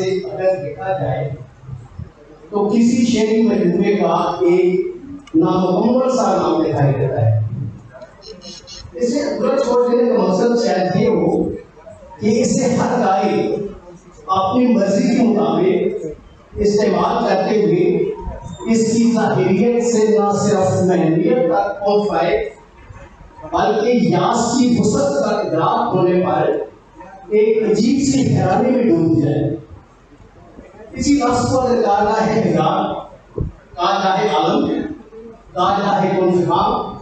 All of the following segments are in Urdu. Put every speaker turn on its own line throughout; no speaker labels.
سے اگر دیکھا جائے تو کسی شعری مجموعے کا ایک نامکمل سا نام دکھائی دیتا ہے. اسے ادھورا چھوڑ دینے کا مقصد شاید یہ ہو کہ اسے ہر قاری اپنی مرضی کے مطابق استعمال کرتے ہوئے اس کی ظاہریت سے نہ صرف محلیت تک پہنچ پائے بلکہ یاس کی وسعت کا ادراک ہونے پر ایک عجیب سی حیرانی میں ڈوب جائے. اسی لفظ کو اگر کہا ہے حجاب، کہا جائے عالم، کہا جائے کنفام،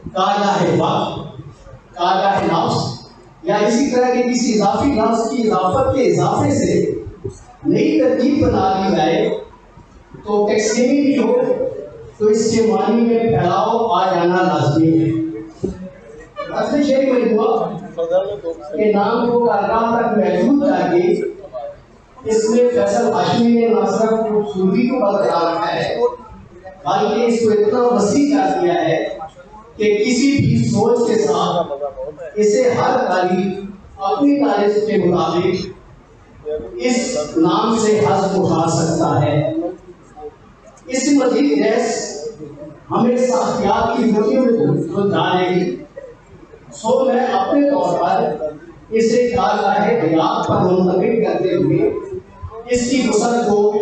کہا جائے وقت، کہا جائے نفس، یا اسی طرح کے کسی اضافی لفظ کی اضافت کے اضافے سے نئی ترکیب بنا لی جائے تو ٹیکسیمی بھی ہو تو اس کے معنی میں پھیلاؤ آ جانا لازمی ہے. اصل شعری مجموعہ کے نام کو کارگاہ تک محدود کر کے اس میں فیصل ہاشمی نے نہ صرف خوبصورتی کو برقرار رکھا ہے بلکہ اس کو اتنا وسیع کر دیا ہے کہ کسی بھی سوچ کے ساتھ اسے ہر قاری اپنی تاریخ کے مطابق اس نام سے حذف اٹھا سکتا ہے. اس مزید ریس ہمیں ساختیات کی گولیوں میں جانے گی، سو میں اپنے طور پر اسے کارگاہ حیات پر منتقل کرتے ہوئے اس کی وسعت کو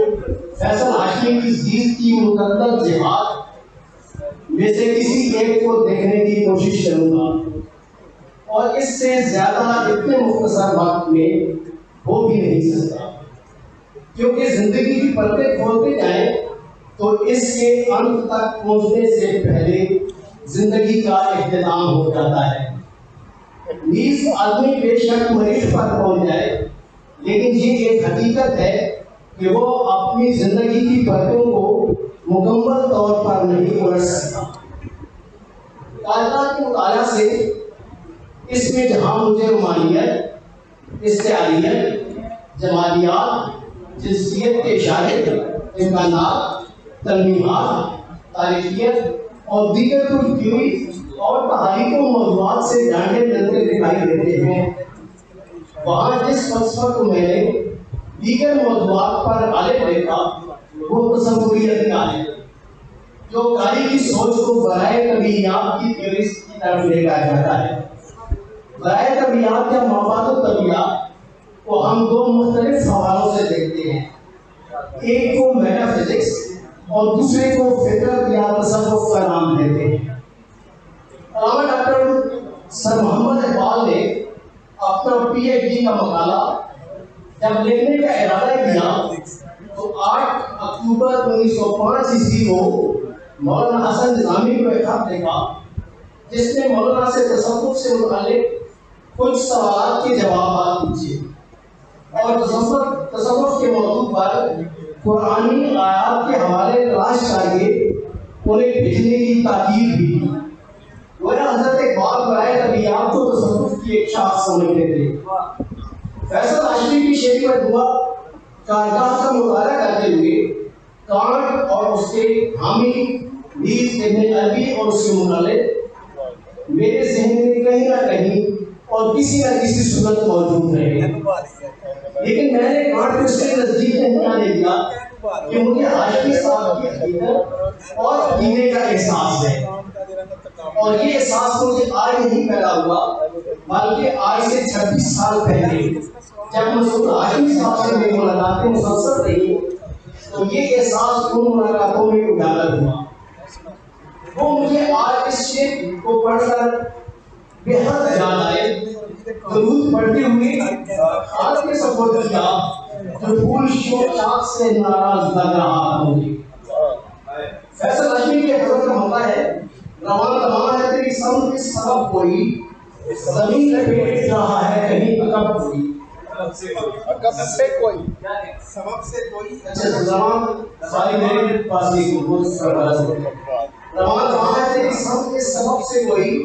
فیصل ہاشمی کی زیست کی متعدد جہات میں سے کسی ایک کو دیکھنے کی کوشش کروں گا، اور اس سے زیادہ اتنے مختصر وقت میں ہو بھی نہیں سکتا، کیونکہ زندگی کی پردے کھولتے جائیں تو اس کے انت تک پہنچنے سے پہلے زندگی کا اختتام ہو جاتا ہے. نیز آدمی بے شک مریض پر پہنچ جائے، لیکن یہ ایک حقیقت ہے کہ وہ اپنی زندگی کی پردوں کو مکمل طور پر نہیں الٹ سکتا. کائنات کے مطالعہ سے اس میں جہاں مجھے رومانیت، استعاریت، جمالیات، جنسیت کے اشارے، امکانات، تلمیحات، تاریخیت اور دیگر کچھ تھیوری اور تحریک و موضوعات سے جاننے ملتے دکھائی دیتے ہیں، وہاں جس فلسفہ کو میں نے دیگر موضوعات پر غالب دیکھا وہ تصوریت کا ہے، جو قاری کی سوچ کو برائے طبیعیات کی تھیوریز کی طرف لے جایا جاتا ہے. برائے طبیعیات یا مابعد الطبیعیات کو ہم دو مختلف حوالوں سے دیکھتے ہیں، ایک کو میٹا فزکس اور دوسرے کو فطرت یا تصوف کا نام دیتے ہیں. علامہ ڈاکٹر سر محمد اقبال نے اپنا پی ایچ ڈی کا مقالہ جب لکھنے کا ارادہ کیا تو 8 اکتوبر 1905 عیسوی کو مولانا حسن نظامی کو ایک خط لکھا جس میں مولانا سے تصوف سے متعلق کچھ سوالات کے جوابات پوچھے اور تصوف کے موضوع پر قرآنی آیات کے حوالے تلاش کر کے انہیں بھیجنے کی تاکید بھی کی. گویا حضرت اقبال برائے طبیعیات کو تصوف کی ایک شاخ سمجھتے تھے. فیصل ہاشمی کی شعری مجموعہ کارگاہ کا مطالعہ کرتے ہوئے کانٹ اور اس کے حامی نیز ابن عربی اور اس کے متعلق میرے ذہن میں کہیں نہ کہیں اور کسی نہ کسی صورت موجود رہے، لیکن میں نے کانٹ کو اس کے نزدیک نہیں آنے دیا کہ مجھے ہاشمی صاحب کی حقیقت اور عقیدے کا احساس ہے، اور یہ احساس مجھے آج نہیں پیدا ہوا بلکہ آج سے 26 سال پہلے جب مسعود ہاشمی صاحب سے میری ملاقاتیں مسلسل رہی تو یہ احساس ان ملاقاتوں میں اجاگر ہوا. وہ مجھے آج اس شعر کو پڑھ کر بے حد یاد آئے. درود پڑھتے ہوئے خاک کے سپرد کیا جو پھول شوق سے ناراض لگ رہا تھا مجھے. فیصل ہاشمی کے حضرت کا مطلع ہے روانہ روانہ ہے تیری سمت کے سبب کوئی زمین لپیٹ رہا ہے کہیں عقب کوئی.
عقب سے کوئی سبب سے کوئی
اچھا زمان ساری میرے پاس ہی بہت سربراز ہے. روانہ روانہ ہے تیری سمت کے سبب سے کوئی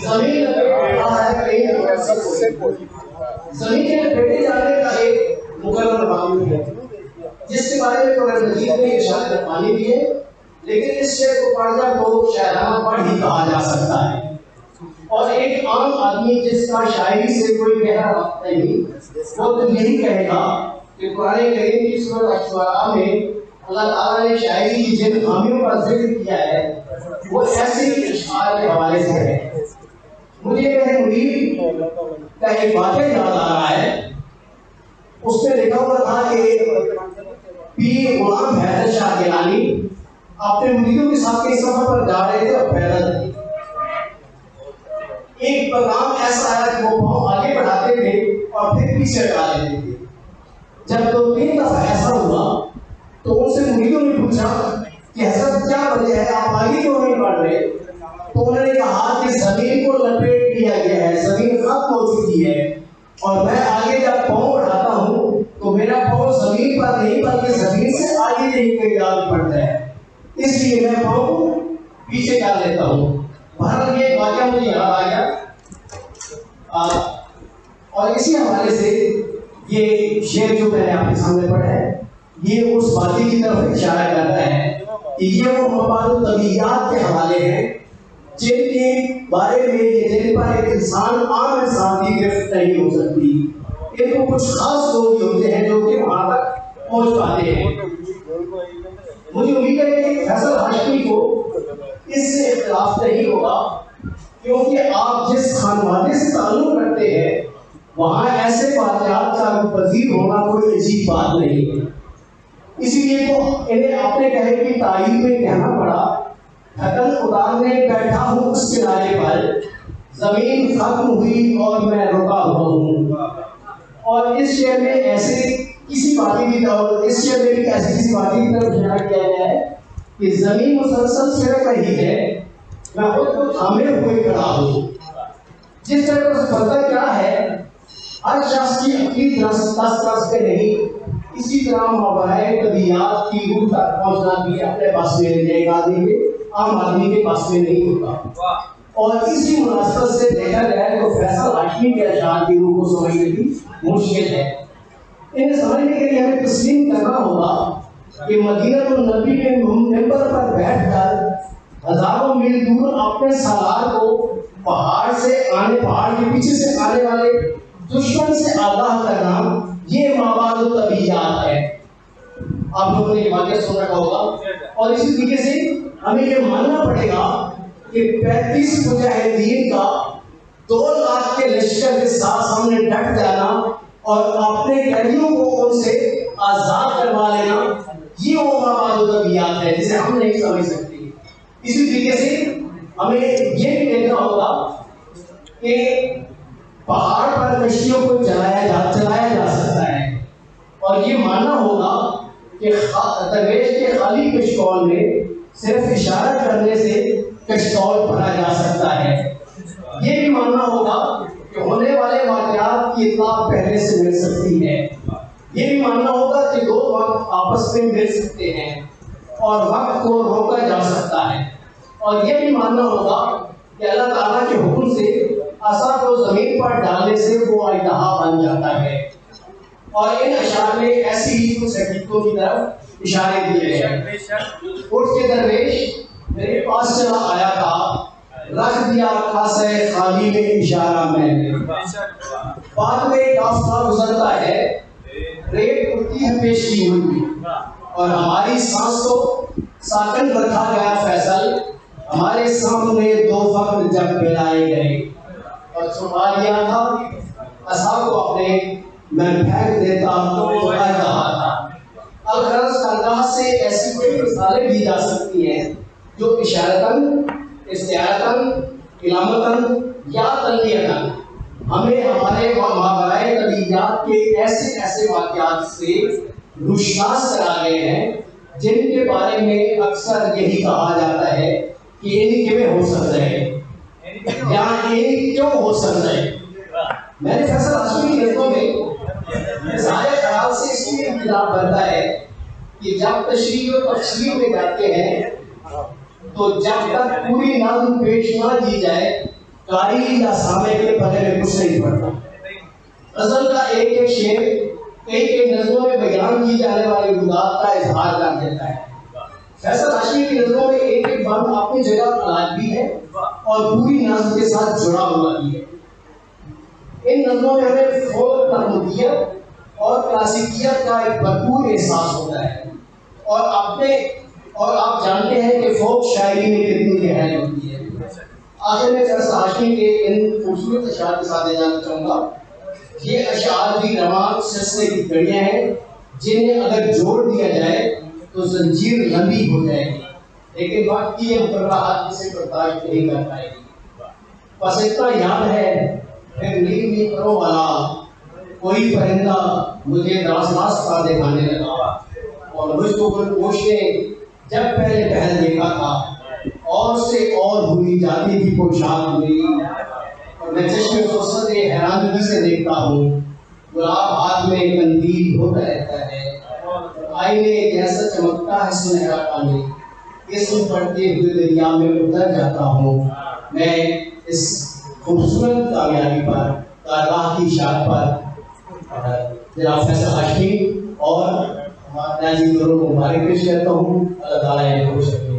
زمین لپیٹ رہا ہے کہیں عقب سے کوئی. زمین کے لپیٹے جانے کا ایک مقرر معلوم ہے جس کے بارے میں قرآن مجید میں ارشاد ربانی بھی ہے، لیکن اس شعر کو پڑھ کر تو شاعرانہ پڑھ ہی کہا جا سکتا ہے. اور ایک عام آدمی جس کا شاعری سے کوئی گہرا وقت نہیں وہ تو یہی کہے گا کہ قرآن کریم کی سورۃ الشعراء میں اللہ تعالیٰ نے شاعری کی جن خامیوں کا ذکر کیا ہے وہ ایسے اشعار کے حوالے سے ہے. مجھے میرے مرید کا ایک واقعہ یاد آ رہا ہے. اس میں لکھا ہوا تھا کہ پیر غلام حیدر شاہ گیلانی اپنے مریدوں کے ساتھ کے سفر پر جا رہے تھے اور پیدل. ایک پیغام ایسا آیا کہ وہ پاؤں آگے بڑھاتے تھے اور پھر پیچھے ہٹا لیتے تھے. جب 2-3 دفعہ ایسا ہوا تو ان سے مریدوں نے پوچھا کہ حضرت کیا وجہ ہے آپ آگے کیوں نہیں بڑھ رہے؟ تو انہوں نے کہا کہ زمین کو لپیٹ دیا گیا ہے, زمین ختم ہو چکی ہے اور میں آگے جب پاؤں بڑھاتا ہوں تو میرا پاؤں زمین پر نہیں بلکہ زمین سے آگے نہیں کہیں آگے بڑھتا ہے, اس لیے میں پاؤں پیچھے کر لیتا ہوں. بہرحال یہ واقعہ مجھے یاد آ گیا اور اسی حوالے سے یہ شعر جو میں نے آپ کے سامنے پڑھا ہے یہ اس باتیں کی طرف اشارہ کرتا ہے کہ یہ وہ مبادئ طبیعیات کے حوالے ہیں جن کے بارے میں جن پر ایک انسان عام انسان کی گرفت نہیں ہو سکتی. ان کو کچھ خاص لوگ ہوتے ہیں جو کہ وہاں تک پہنچ پاتے ہیں. مجھے امید ہے کہ فیصل ہاشمی کو اس سے اختلاف نہیں ہوگا کیونکہ آپ جس خانوادے سے تعلق رکھتے ہیں وہاں ایسے واقعات کا پذیر ہونا کوئی عجیب بات نہیں ہے. اسی لیے تو انہیں اپنے کہے کی تعریف میں کہنا پڑا تھکن اتارنے بیٹھا ہوں اس کنارے پر, زمین ختم ہوئی اور میں رکا ہوا ہوں. اور اس شعر میں ایسے کسی واقعے کی طرف اس شعر میں بھی ایسی کسی واقعے کی طرف اشارہ کیا گیا ہے کہ زمین مسلسل سڑک رہی ہے, میں خود کو تھامے ہوئے کھڑا ہوں. جس طرح سے پتہ کیا ہے ہر شخص کی اپنی دس پہ نہیں, اسی طرح مبادئ طبیعیات کی روح تک پہنچنا بھی اپنے پاس میں نہیں, ایک آدمی کے عام آدمی کے پاس میں نہیں ہوتا. اور اسی مناسبت سے دیکھا جائے تو فیصل ہاشمی کے اشعار کی روح کو سمجھنے کی مشکل ہے. انہیں سمجھنے کے لیے ہمیں تسلیم کرنا ہوگا کہ مدینہ النبی کے ممبر پر بیٹھ کر ہزاروں میل دور اپنے سالار کو پہاڑ کے پیچھے سے آنے والے دشمن سے آگاہ کرنا یہ مبادئ طبیعیات ہے. آپ لوگوں نے یہ واقعہ سن رکھا ہوگا. اور اسی طریقے سے ہمیں یہ ماننا پڑے گا کہ 35 مجاہدین کا 2 لاکھ کے لشکر کے ساتھ سامنے ڈٹ جانا اور اپنے قیدیوں کو ان سے آزاد کروا لینا یہ وہ مبادئ طبیعیات ہے جسے ہم نہیں سمجھ سکتے. اسی طریقے سے ہمیں یہ بھی دیکھنا ہوگا کہ پہاڑ پر کشتیوں کو چلایا جا سکتا ہے اور یہ ماننا ہوگا کہ درویش کے خالی کشتول میں صرف اشارہ کرنے سے کشتول بھرا جا سکتا ہے. یہ بھی ماننا ہوگا کہ ہونے والے واقعات کی اطلاع پہلے سے مل سکتی ہے. یہ بھی ماننا ہوگا کہ 2 وقت آپس میں مل سکتے ہیں اور وقت کو روکا جا سکتا ہے. اور یہ بھی ماننا ہوگا کہ اللہ تعالیٰ کے حکم سے عصا کو زمین پر ڈالنے سے وہ اژدہا بن جاتا ہے. اور ان اشعار میں ایسی ہی کچھ حقیقتوں کی طرف اشارے دیے گئے ہیں. اٹھ کے درویش میرے پاس چلا آیا تھا, رکھ دیا کاسہ خالی میں اشارہ میں نے. بعد میں ایک آفتاب گزرتا ہے, ریت اٹھتی ہے پیشی ہوئی اور ہماری سانس کو ساکن رکھا گیا فیصل, ہمارے سامنے 2 وقت جب پھیلائے گئے اور چھپا لیا تھا عصا کو اپنے میں پھینک دیتا تو کہا تھا. الغرض کارگاہ سے ایسی کوئی مثالیں دی جا سکتی ہیں جو اشارتاً, استعارتاً, علامتاً یا تنبیہتاً ہمیں ہمارے مابعد طبیعیات کے ایسے واقعات سے روشناس کرا گئے ہیں جن کے بارے میں اکثر یہی کہا جاتا ہے کہ ان کیویں ہو سکتا ہے یا ان کیوں ہو سکتا ہے. میں نے فیصل ہاشمی کی نظموں میں ظاہر خیال سے اس لیے انقلاب بنتا ہے کہ جب تشریح و تفسیر میں جاتے ہیں تو جب تک پوری نظم پیش نہ کی جائے قاری یا سامع کے پلے میں کچھ نہیں پڑتا. غزل کا ایک شعر کئی نظموں میں بیان کی جانے والی بات کا اظہار کر دیتا ہے. فیصل ہاشمی کی نظموں میں ایک بند اپنی جگہ علاج بھی ہے اور پوری نظم کے ساتھ جڑا ہوا بھی ہے. ان نظموں میں ہمیں فوق تحمدیت اور کلاسیکیت کا ایک بھرپور احساس ہوتا ہے، اور آپ جانتے ہیں کہ فوک شاعری میں کتنی گہرائی ہوتی ہے۔ آخر میں فیصل ہاشمی کے ان خوبصورت اشعار کے ساتھ جانا چاہوں گا۔ یہ اشعار بھی رواں سلسلے کی کڑیاں ہیں جنہیں اگر جوڑ دیا جائے تو زنجیر لمبی ہو جائے گی، لیکن وقت کی یہ مقررات اسے برداشت نہیں کر پائے گی۔ بس اتنا یاد ہے پھر نیلی پروں والا کوئی پرندہ مجھے راز کا دکھانے لگا، اور مجھ کو گلپوش نے جب پہلے پہل دیکھا تھا اور سے اور بھولی جاتی تھی پوشاک میری، اور میں چشم فرصت حیرانگی سے دیکھتا ہوں گلاب ہاتھ میں قندیل ہوتا رہتا ہے، آئینے جیسا چمکتا ہے سنہرا پانی، اسم پڑھتے ہوئے دریا میں اتر جاتا ہوں میں اس خوبصورت کامیابی پر، کارگاہ کی شان پر جناب فیصل ہاشمی اور ہمارے ناظرین کو مبارک پیش کرتا ہوں۔ اللہ تعالیٰ ان کو خوش رکھے۔